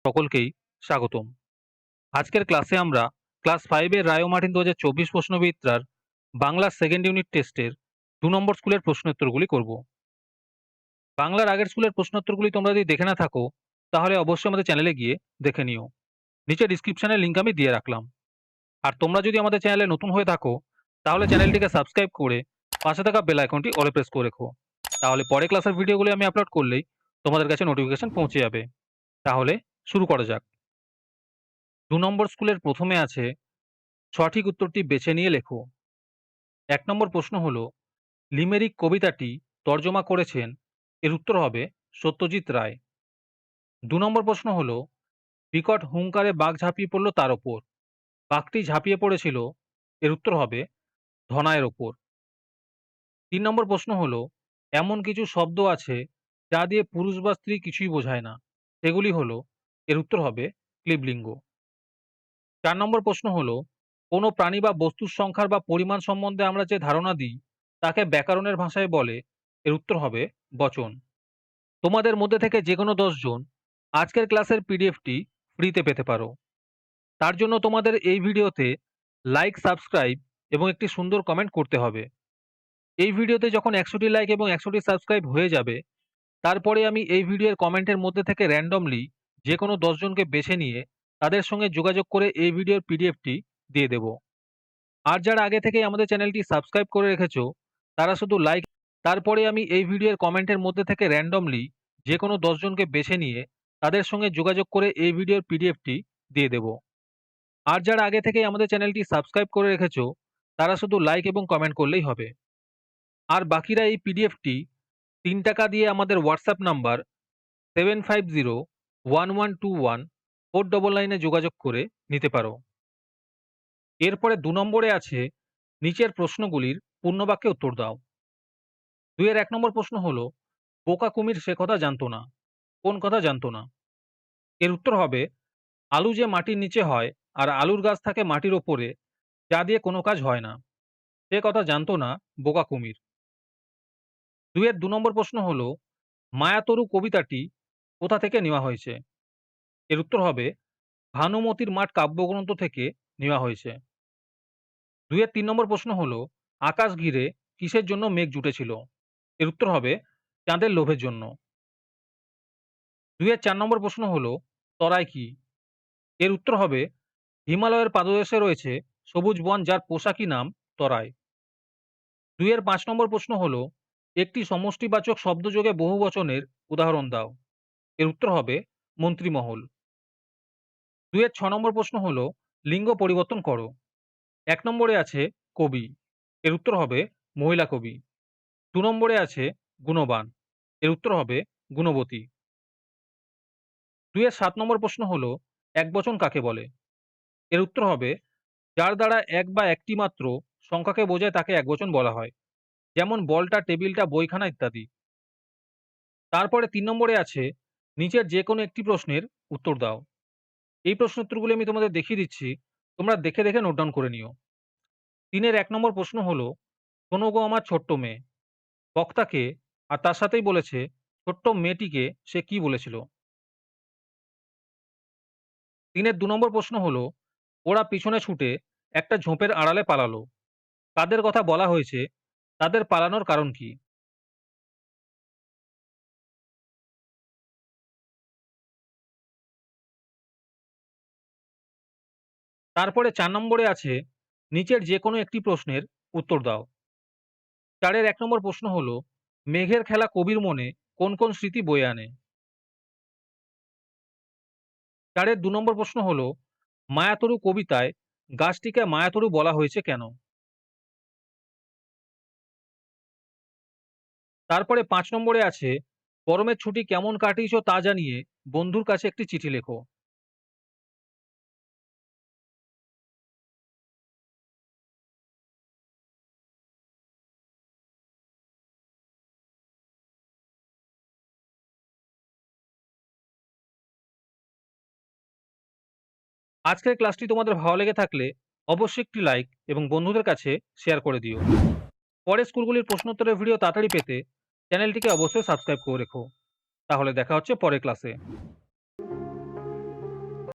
সকলকেই স্বাগতম। আজকের ক্লাসে আমরা ক্লাস 5 এর রায় ও মার্টিন 2024 প্রশ্নবিদ্যার বাংলা সেকেন্ড ইউনিট টেস্টের 2 নম্বর স্কুলের প্রশ্নোত্তরগুলি করব। বাংলার আগের স্কুলের প্রশ্নোত্তরগুলি তোমরা যদি দেখে না থাকো তাহলে অবশ্যই আমাদের চ্যানেলে গিয়ে দেখে নিও। নিচে ডিসক্রিপশনের লিংক আমি দিয়ে রাখলাম। আর তোমরা যদি আমাদের চ্যানেলে নতুন হয়ে থাকো তাহলে চ্যানেলটিকে সাবস্ক্রাইব করে পাশে থাকা বেল আইকনটি অলে প্রেস করে রেখো। তাহলে পরে ক্লাসের ভিডিওগুলি আমি আপলোড করলেই তোমাদের কাছে নোটিফিকেশন পৌঁছে যাবে। তাহলে শুরু করা যাক। 2 নম্বর স্কুলের প্রথমে আছে সঠিক উত্তরটি বেছে নিয়ে লেখো। 1 নম্বর প্রশ্ন হলো লিমেরিক কবিতাটি তর্জমা করেছেন, এর উত্তর হবে সত্যজিৎ রায়। 2 নম্বর প্রশ্ন হলো বিকট হুংকারে বাঘ ঝাঁপিয়ে পড়ল তার ওপর, বাঘটি ঝাঁপিয়ে পড়েছিল, এর উত্তর হবে ধনায়ের ওপর। 3 নম্বর প্রশ্ন হলো এমন কিছু শব্দ আছে যা দিয়ে পুরুষ বা স্ত্রী কিছুই বোঝায় না, সেগুলি হলো, এর উত্তর হবে ক্লীবলিঙ্গ। 4 নম্বর প্রশ্ন হলো কোনো প্রাণী বা বস্তুর সংখ্যার বা পরিমাণ সম্বন্ধে আমরা যে ধারণা দিই তাকে ব্যাকরণের ভাষায় বলে, এর উত্তর হবে বচন। তোমাদের মধ্যে থেকে যে কোনো 10 জন আজকের ক্লাসের পিডিএফটি ফ্রিতে পেতে পারো। তার জন্য তোমাদের এই ভিডিওতে লাইক, সাবস্ক্রাইব এবং একটি সুন্দর কমেন্ট করতে হবে। এই ভিডিওতে যখন 100টি লাইক এবং 100টি সাবস্ক্রাইব হয়ে যাবে তারপরে আমি এই ভিডিওর কমেন্টের মধ্যে থেকে র্যান্ডমলি যে কোনো 10 জনকে বেছে নিয়ে তাদের সঙ্গে যোগাযোগ করে এই ভিডিওর পিডিএফটি দিয়ে দেব। আর যারা আগে থেকেই আমাদের চ্যানেলটি সাবস্ক্রাইব করে রেখেছো তারা শুধু লাইক, তারপরে আমি এই ভিডিওর কমেন্টের মধ্যে থেকে র্যান্ডমলি যে কোনো 10 জনকে বেছে নিয়ে তাদের সঙ্গে যোগাযোগ করে এই ভিডিওর পিডিএফটি দিয়ে দেব। আর যারা আগে থেকেই আমাদের চ্যানেলটি সাবস্ক্রাইব করে রেখেছো তারা শুধু লাইক এবং কমেন্ট করলেই হবে। আর বাকিরা এই পিডিএফটি 3 টাকা দিয়ে আমাদের হোয়াটসঅ্যাপ নাম্বার 7501121499 যোগাযোগ করে নিতে পারো। এরপরে 2 নম্বরে আছে নিচের প্রশ্নগুলির পূর্ণবাক্যে উত্তর দাও। 2 এর 1 নম্বর প্রশ্ন হলো বোকা কুমির সে কথা জানতো না, কোন কথা জানতো না? এর উত্তর হবে আলু যে মাটির নিচে হয় আর আলুর গাছ থাকে মাটির ওপরে, যা দিয়ে কোনো কাজ হয় না, সে কথা জানতো না বোকা কুমির। 2 এর 2 নম্বর প্রশ্ন হলো মায়াতরু কবিতাটি কোথা থেকে নেওয়া হয়েছে? এর উত্তর হবে ভানুমতির মাঠ কাব্যগ্রন্থ থেকে নেওয়া হয়েছে। 2 এর 3 নম্বর প্রশ্ন হলো আকাশ ঘিরে কিসের জন্য মেঘ জুটেছিল? এর উত্তর হবে চাঁদের লোভের জন্য। 2 এর 4 নম্বর প্রশ্ন হলো তরাই কি? এর উত্তর হবে হিমালয়ের পাদদেশে রয়েছে সবুজ বন যার পোশাকি নাম তরাই। 2 এর 5 নম্বর প্রশ্ন হলো একটি সমষ্টিবাচক শব্দযোগে বহুবচনের উদাহরণ দাও। এর উত্তর হবে মন্ত্রিমহল। 2 এর 6 নম্বর প্রশ্ন হলো লিঙ্গ পরিবর্তন করো। 1 নম্বরে আছে কবি, এর উত্তর হবে মহিলা কবি। 2 নম্বরে আছে গুণবান, এর উত্তর হবে গুণবতী। 2 এর 7 নম্বর প্রশ্ন হলো একবচন কাকে বলে? এর উত্তর হবে যার দ্বারা এক বা একটি মাত্র সংখ্যাকে বোঝায় তাকে একবচন বলা হয়, যেমন বলটা, টেবিলটা, বইখানা ইত্যাদি। তারপরে 3 নম্বরে আছে নিচের যে কোনো একটি প্রশ্নের উত্তর দাও। এই প্রশ্ন উত্তরগুলি আমি তোমাদের দেখিয়ে দিচ্ছি, তোমরা দেখে দেখে নোট ডাউন করে নিও। 3 এর 1 নম্বর প্রশ্ন হলো শোনো গো আমার ছোট্ট মেয়ে, বক্তাকে আর তার সাথেই বলেছে ছোট্ট মেয়েটিকে সে কি বলেছিল? 3 এর 2 নম্বর প্রশ্ন হলো ওরা পিছনে ছুটে একটা ঝোপের আড়ালে পালালো, কাদের কথা বলা হয়েছে, তাদের পালানোর কারণ কি? তারপরে 4 নম্বরে আছে নিচের যে কোনো একটি প্রশ্নের উত্তর দাও। 4 এর 1 নম্বর প্রশ্ন হলো মেঘের খেলা কবির মনে কোন কোন স্মৃতি বয়ে আনে? 4 এর 2 নম্বর প্রশ্ন হলো মায়াতরু কবিতায় গাছটিকে মায়াতরু বলা হয়েছে কেন? তারপরে 5 নম্বরে আছে গরমের ছুটি কেমন কাটিয়েছো তা জানিয়ে বন্ধুর কাছে একটি চিঠি লেখো। আজকের ক্লাসটি তোমাদের ভালো লেগে থাকলে অবশ্যই একটি লাইক এবং বন্ধুদের কাছে শেয়ার করে দিও। পরের স্কুলগুলির প্রশ্নোত্তরের ভিডিও তাড়াতাড়ি পেতে চ্যানেলটিকে অবশ্যই সাবস্ক্রাইব করে রেখো। তাহলে দেখা হচ্ছে পরের ক্লাসে।